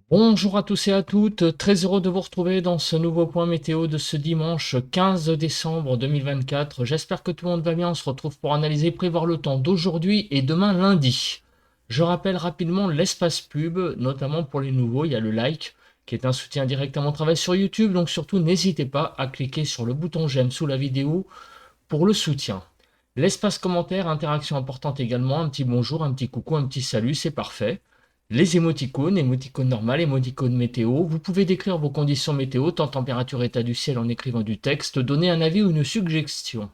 Bonjour à tous et à toutes, très heureux de vous retrouver dans ce nouveau point météo de ce dimanche 15 décembre 2024. J'espère que tout le monde va bien, on se retrouve pour analyser et prévoir le temps d'aujourd'hui et demain lundi. Je rappelle rapidement l'espace pub, notamment pour les nouveaux, il y a le like qui est un soutien direct à mon travail sur YouTube, donc surtout n'hésitez pas à cliquer sur le bouton j'aime sous la vidéo pour le soutien. L'espace commentaire, interaction importante également, un petit bonjour, un petit coucou, un petit salut, c'est parfait. Les émoticônes normales, émoticônes météo. Vous pouvez décrire vos conditions météo, temps, température, état du ciel en écrivant du texte, donner un avis ou une suggestion.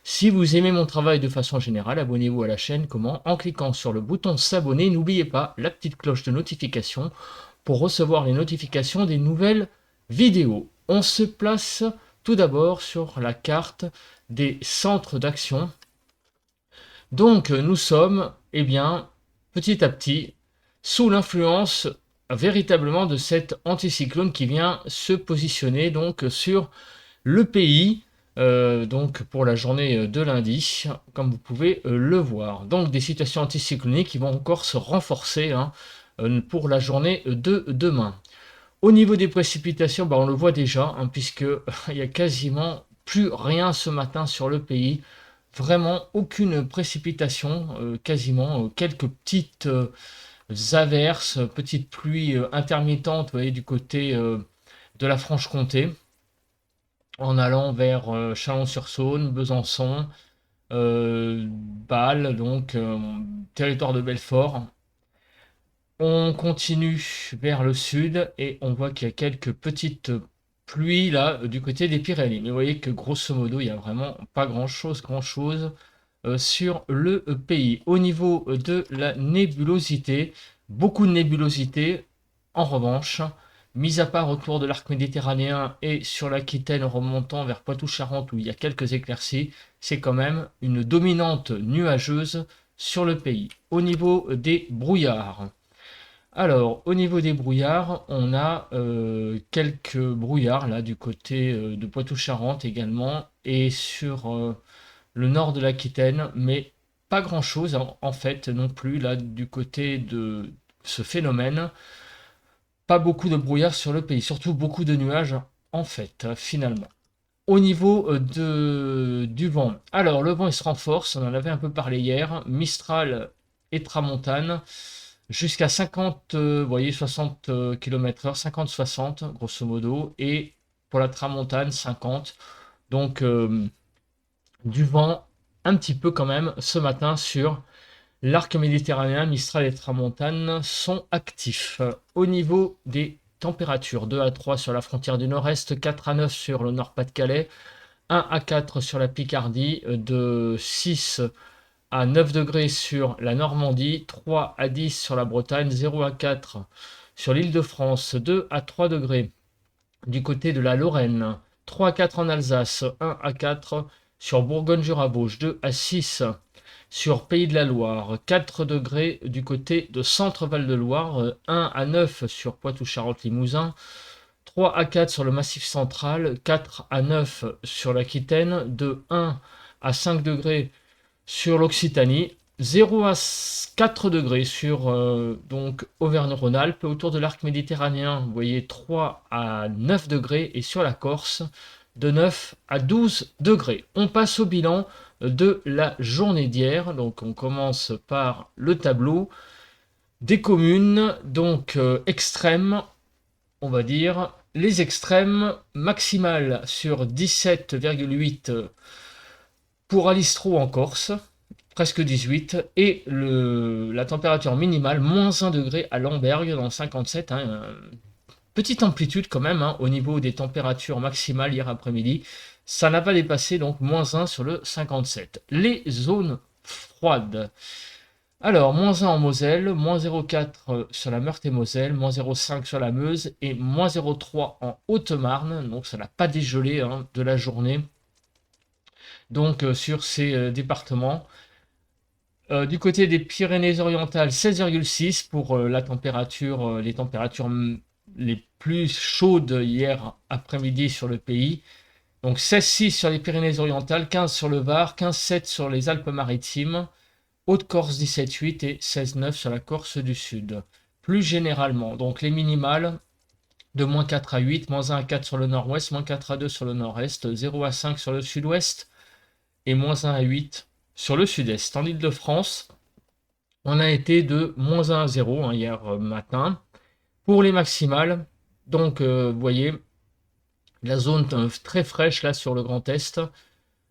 Si vous aimez mon travail de façon générale, abonnez-vous à la chaîne. Comment? En cliquant sur le bouton s'abonner. N'oubliez pas la petite cloche de notification pour recevoir les notifications des nouvelles vidéos. On se place tout d'abord sur la carte des centres d'action. Donc nous sommes, eh bien, petit à petit, sous l'influence véritablement de cet anticyclone qui vient se positionner donc sur le pays, donc pour la journée de lundi, comme vous pouvez le voir. Donc des situations anticycloniques qui vont encore se renforcer pour la journée de demain. Au niveau des précipitations, on le voit déjà, puisque il y a quasiment plus rien ce matin sur le pays. Vraiment aucune précipitation, quasiment quelques petites averses, petites pluies intermittentes, vous voyez, du côté de la Franche-Comté, en allant vers Chalon-sur-Saône, Besançon, Bâle, donc territoire de Belfort. On continue vers le sud et on voit qu'il y a quelques petites pluies là du côté des Pyrénées. Mais vous voyez que grosso modo, il n'y a vraiment pas grand-chose sur le pays. Au niveau de la nébulosité, beaucoup de nébulosité. En revanche, mis à part autour de l'arc méditerranéen et sur l'Aquitaine remontant vers Poitou-Charentes où il y a quelques éclaircies, c'est quand même une dominante nuageuse sur le pays. Au niveau des brouillards, alors, au niveau des brouillards, on a quelques brouillards là du côté de Poitou-Charentes également et sur le nord de l'Aquitaine, mais pas grand-chose en fait non plus là du côté de ce phénomène. Pas beaucoup de brouillard sur le pays, surtout beaucoup de nuages en fait finalement. Au niveau du vent, alors le vent il se renforce, on en avait un peu parlé hier, Mistral et Tramontane jusqu'à 50, vous voyez, 60 km/h, 50-60 grosso modo, et pour la Tramontane 50. Donc du vent un petit peu quand même ce matin sur l'arc méditerranéen. Mistral et Tramontane sont actifs. Au niveau des températures, 2 à 3 sur la frontière du nord-est, 4 à 9 sur le nord-Pas-de-Calais, 1 à 4 sur la Picardie, de 6 à 9 degrés sur la Normandie, 3 à 10 sur la Bretagne, 0 à 4 sur l'Île-de-France, 2 à 3 degrés du côté de la Lorraine, 3 à 4 en Alsace, 1 à 4 sur Bourgogne-Jura-Bauge, 2 à 6 sur Pays de la Loire, 4 degrés du côté de Centre-Val de Loire, 1 à 9 sur Poitou-Charentes-Limousin, 3 à 4 sur le Massif central, 4 à 9 sur l'Aquitaine, de 1 à 5 degrés sur l'Occitanie, 0 à 4 degrés sur donc Auvergne-Rhône-Alpes, autour de l'arc méditerranéen, vous voyez 3 à 9 degrés, et sur la Corse, de 9 à 12 degrés. On passe au bilan de la journée d'hier. Donc on commence par le tableau des communes, donc extrêmes, on va dire. Les extrêmes maximales sur 17,8 pour Alistro en Corse, presque 18, et la température minimale, moins 1 degré à Lambergue dans le 57, petite amplitude quand même au niveau des températures maximales hier après-midi. Ça n'a pas dépassé donc moins 1 sur le 57. Les zones froides. Alors, moins 1 en Moselle, moins 0,4 sur la Meurthe-et-Moselle, moins 0,5 sur la Meuse et moins 0,3 en Haute-Marne. Donc ça n'a pas dégelé de la journée. Donc sur ces départements. Du côté des Pyrénées-Orientales, 16,6 pour la température, les températures les plus chaudes hier après-midi sur le pays. Donc 16,6 sur les Pyrénées-Orientales, 15 sur le Var, 15,7 sur les Alpes-Maritimes, Haute-Corse 17,8 et 16,9 sur la Corse du Sud. plus généralement. Donc les minimales de -4 à 8, -1 à 4 sur le nord-ouest, -4 à 2 sur le nord-est, 0 à 5 sur le sud-ouest et -1 à 8 sur le sud-est. En Île-de-France, on a été de -1 à 0 hein, hier matin. Pour les maximales, donc vous voyez la zone très fraîche là sur le Grand Est,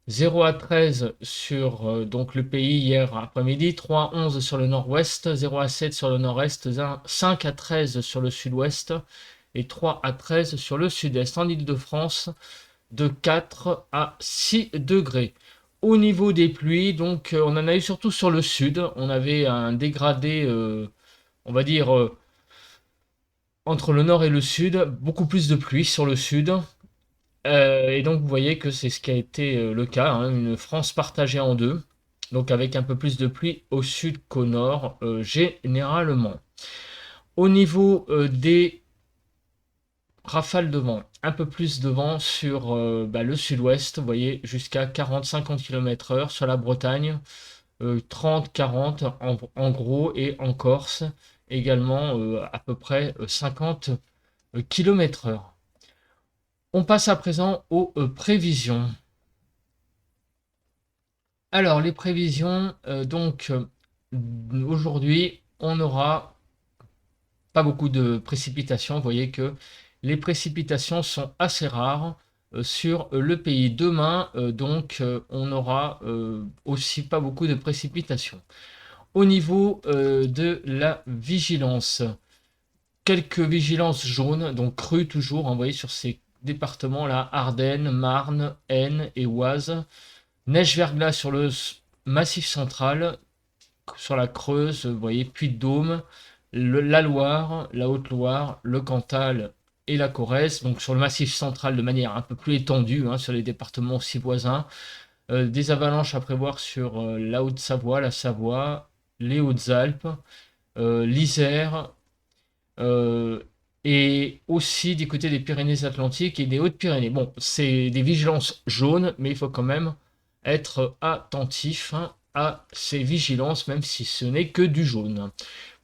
0 à 13 sur donc le pays hier après-midi, 3 à 11 sur le nord-ouest, 0 à 7 sur le nord-est, 5 à 13 sur le sud-ouest et 3 à 13 sur le sud-est. En Île-de-France, de 4 à 6 degrés. Au niveau des pluies, donc on en a eu surtout sur le sud. On avait un dégradé, on va dire, entre le nord et le sud, beaucoup plus de pluie sur le sud. Et donc vous voyez que c'est ce qui a été le cas, hein, une France partagée en deux, donc avec un peu plus de pluie au sud qu'au nord, généralement. Au niveau des rafales de vent, un peu plus de vent sur le sud-ouest, vous voyez, jusqu'à 40-50 km/h sur la Bretagne, 30-40 en gros, et en Corse également à peu près 50 km/h. On passe à présent aux prévisions. Alors, les prévisions, aujourd'hui, on n'aura pas beaucoup de précipitations. Vous voyez que les précipitations sont assez rares sur le pays. Demain, on n'aura aussi pas beaucoup de précipitations. Au niveau de la vigilance, quelques vigilances jaunes, donc crues toujours, envoyées sur ces départements-là, Ardennes, Marne, Aisne et Oise. Neige verglas sur le massif central, sur la Creuse, vous voyez, Puy-de-Dôme, la Loire, la Haute-Loire, le Cantal et la Corrèze. Donc sur le massif central de manière un peu plus étendue, hein, sur les départements aussi voisins. Des avalanches à prévoir sur la Haute-Savoie, la Savoie, les Hautes-Alpes, l'Isère, et aussi du côté des Pyrénées-Atlantiques et des Hautes-Pyrénées. Bon, c'est des vigilances jaunes, mais il faut quand même être attentif hein, à ces vigilances, même si ce n'est que du jaune.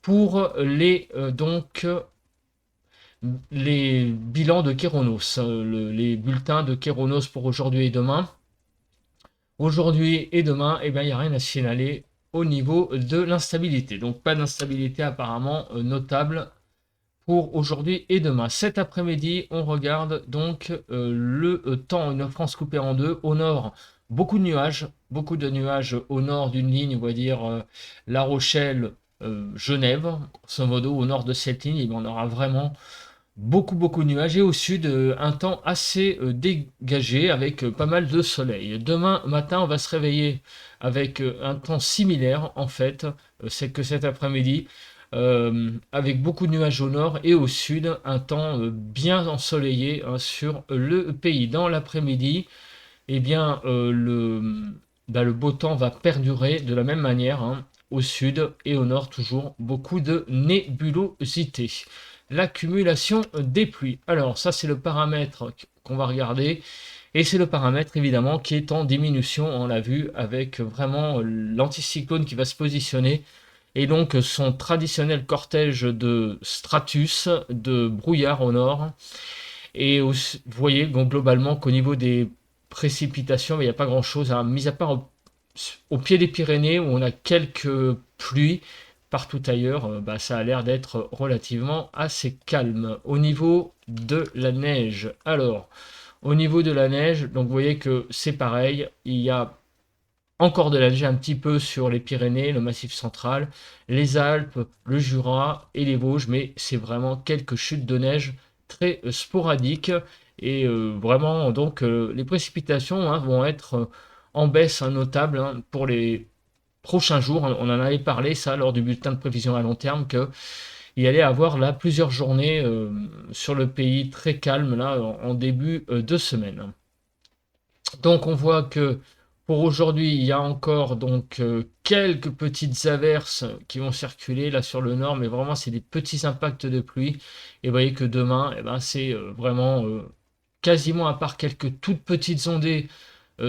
Pour les bilans de Kéronos, les bulletins de Kéronos pour aujourd'hui et demain. Aujourd'hui et demain, il n'y a rien à signaler au niveau de l'instabilité. Donc pas d'instabilité apparemment notable pour aujourd'hui et demain. Cet après-midi, on regarde donc le temps, une France coupée en deux. Au nord, beaucoup de nuages au nord d'une ligne, on va dire La Rochelle, Genève, grosso modo, au nord de cette ligne, on aura vraiment beaucoup de nuages. Et au sud, un temps assez dégagé avec pas mal de soleil. Demain matin, on va se réveiller avec un temps similaire, en fait, c'est que cet après-midi. Avec beaucoup de nuages au nord et au sud, un temps bien ensoleillé hein, sur le pays. Dans l'après-midi, eh bien, le beau temps va perdurer de la même manière, hein, au sud et au nord, toujours beaucoup de nébulosité. L'accumulation des pluies. Alors, ça, c'est le paramètre qu'on va regarder. Et c'est le paramètre évidemment qui est en diminution, on l'a vu, avec vraiment l'anticyclone qui va se positionner et donc son traditionnel cortège de stratus, de brouillard au nord. Et vous voyez donc, globalement qu'au niveau des précipitations, il n'y a pas grand-chose, hein, mis à part au pied des Pyrénées où on a quelques pluies. Partout ailleurs, ça a l'air d'être relativement assez calme. Au niveau de la neige, alors, au niveau de la neige, donc vous voyez que c'est pareil, il y a encore de la neige un petit peu sur les Pyrénées, le Massif central, les Alpes, le Jura et les Vosges, mais c'est vraiment quelques chutes de neige très sporadiques. Et vraiment, donc, les précipitations hein, vont être en baisse hein, notable hein, pour les prochains jours. On en avait parlé, ça, lors du bulletin de prévision à long terme, qu'il y allait avoir là plusieurs journées sur le pays très calme là, en début de semaine. Donc, on voit que pour aujourd'hui, il y a encore donc quelques petites averses qui vont circuler là sur le nord, mais vraiment c'est des petits impacts de pluie. Et vous voyez que demain, c'est vraiment quasiment à part quelques toutes petites ondées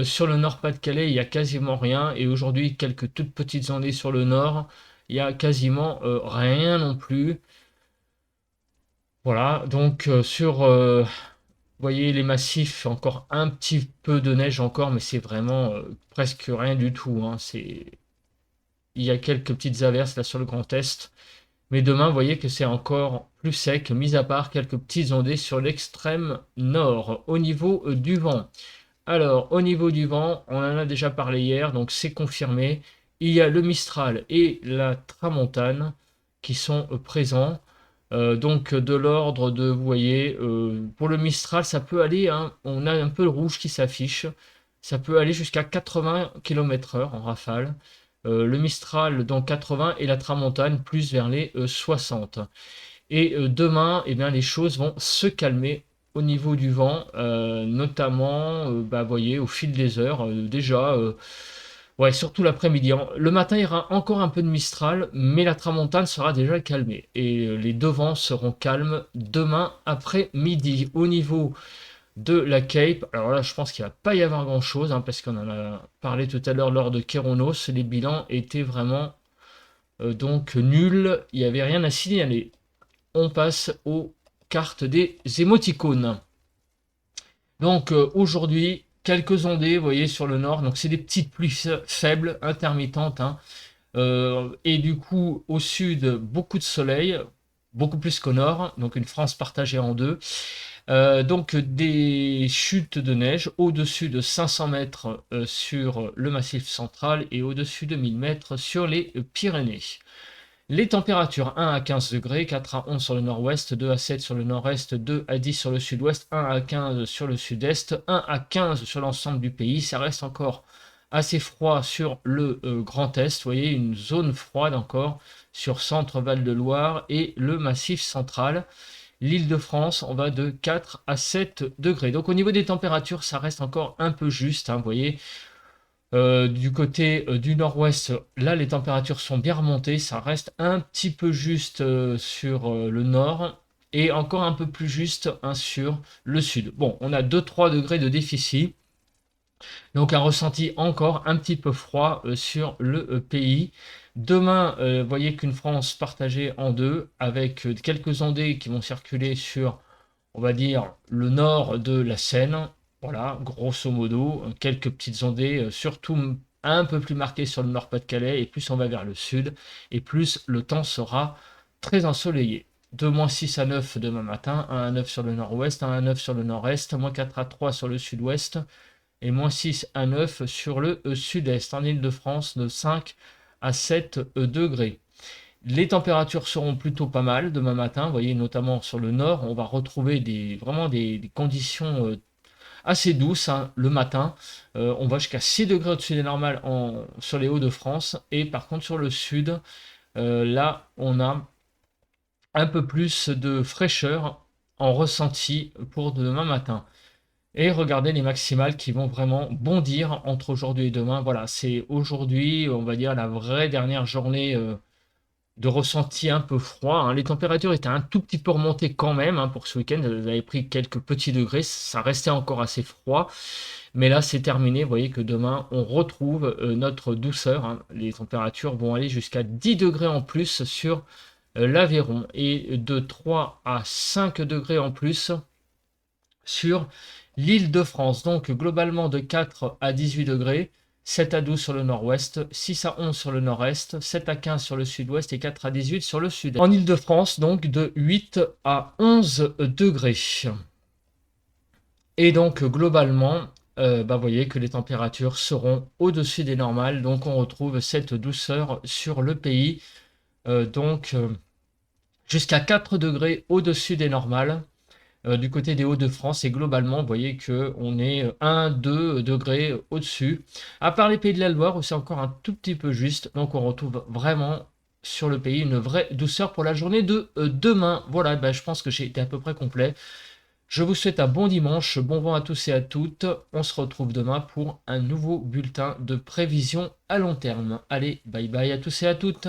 sur le Nord-Pas-de-Calais, il y a quasiment rien. Et aujourd'hui, quelques toutes petites ondées sur le nord, il y a quasiment rien non plus. Voilà, donc vous voyez les massifs, encore un petit peu de neige encore, mais c'est vraiment presque rien du tout, hein. Il y a quelques petites averses là sur le Grand Est, mais demain, vous voyez que c'est encore plus sec, mis à part quelques petites ondées sur l'extrême nord. Au niveau du vent, alors au niveau du vent, on en a déjà parlé hier, donc c'est confirmé. Il y a le Mistral et la Tramontane qui sont présents. Donc de l'ordre de, vous voyez, pour le Mistral, ça peut aller, hein, on a un peu le rouge qui s'affiche, ça peut aller jusqu'à 80 km/h en rafale. Le Mistral dans 80 et la Tramontane plus vers les 60. Et demain, eh bien, les choses vont se calmer au niveau du vent, notamment, bah, voyez, au fil des heures, déjà, ouais, surtout l'après-midi. Le matin, il y aura encore un peu de Mistral, mais la tramontane sera déjà calmée. Et les deux vents seront calmes demain après-midi. Au niveau de la Cape, alors là, je pense qu'il ne va pas y avoir grand-chose, hein, parce qu'on en a parlé tout à l'heure lors de Kéronos. Les bilans étaient vraiment donc nuls. Il n'y avait rien à signaler. On passe aux cartes des émoticônes. Donc aujourd'hui, quelques ondées, vous voyez, sur le nord. Donc c'est des petites pluies faibles, intermittentes, hein. Et du coup, au sud, beaucoup de soleil, beaucoup plus qu'au nord. Donc une France partagée en deux. Donc des chutes de neige au-dessus de 500 mètres sur le massif central et au-dessus de 1000 mètres sur les Pyrénées. Les températures 1 à 15 degrés, 4 à 11 sur le nord-ouest, 2 à 7 sur le nord-est, 2 à 10 sur le sud-ouest, 1 à 15 sur le sud-est, 1 à 15 sur l'ensemble du pays. Ça reste encore assez froid sur le Grand Est. Vous voyez, une zone froide encore sur Centre-Val de Loire et le Massif central. L'Île-de-France, on va de 4 à 7 degrés. Donc au niveau des températures, ça reste encore un peu juste, hein, vous voyez. Du côté du nord-ouest, là les températures sont bien remontées, ça reste un petit peu juste sur le nord et encore un peu plus juste, hein, sur le sud. Bon, on a 2-3 degrés de déficit, donc un ressenti encore un petit peu froid sur le pays. Demain, vous voyez qu'une France partagée en deux, avec quelques ondées qui vont circuler sur, on va dire, le nord de la Seine. Voilà, grosso modo, quelques petites ondées, surtout un peu plus marquées sur le Nord-Pas-de-Calais, et plus on va vers le sud, et plus le temps sera très ensoleillé. De -6 à 9 demain matin, 1 à 9 sur le nord-ouest, 1 à 9 sur le nord-est, -4 à 3 sur le sud-ouest, et -6 à 9 sur le sud-est. En Île-de-France, de 5 à 7 degrés. Les températures seront plutôt pas mal demain matin, vous voyez, notamment sur le nord, on va retrouver vraiment des conditions assez douces, hein, le matin. On va jusqu'à 6 degrés au-dessus des normales sur les Hauts-de-France, et par contre sur le sud, là on a un peu plus de fraîcheur en ressenti pour demain matin. Et regardez les maximales qui vont vraiment bondir entre aujourd'hui et demain. Voilà, c'est aujourd'hui, on va dire, la vraie dernière journée de ressenti un peu froid, hein. Les températures étaient un tout petit peu remontées quand même, hein, pour ce week-end. Elles avaient pris quelques petits degrés, ça restait encore assez froid. Mais là, c'est terminé. Vous voyez que demain, on retrouve notre douceur, hein. Les températures vont aller jusqu'à 10 degrés en plus sur l'Aveyron et de 3 à 5 degrés en plus sur l'Île-de-France. Donc globalement de 4 à 18 degrés, 7 à 12 sur le nord-ouest, 6 à 11 sur le nord-est, 7 à 15 sur le sud-ouest et 4 à 18 sur le sud-est. En Île-de-France, donc de 8 à 11 degrés. Et donc globalement, vous voyez que les températures seront au-dessus des normales. Donc on retrouve cette douceur sur le pays. Jusqu'à 4 degrés au-dessus des normales. Du côté des Hauts-de-France, et globalement, vous voyez qu'on est 1-2 degrés au-dessus. À part les Pays de la Loire, où c'est encore un tout petit peu juste. Donc on retrouve vraiment sur le pays une vraie douceur pour la journée de demain. Voilà, je pense que j'ai été à peu près complet. Je vous souhaite un bon dimanche, bon vent à tous et à toutes. On se retrouve demain pour un nouveau bulletin de prévision à long terme. Allez, bye bye à tous et à toutes.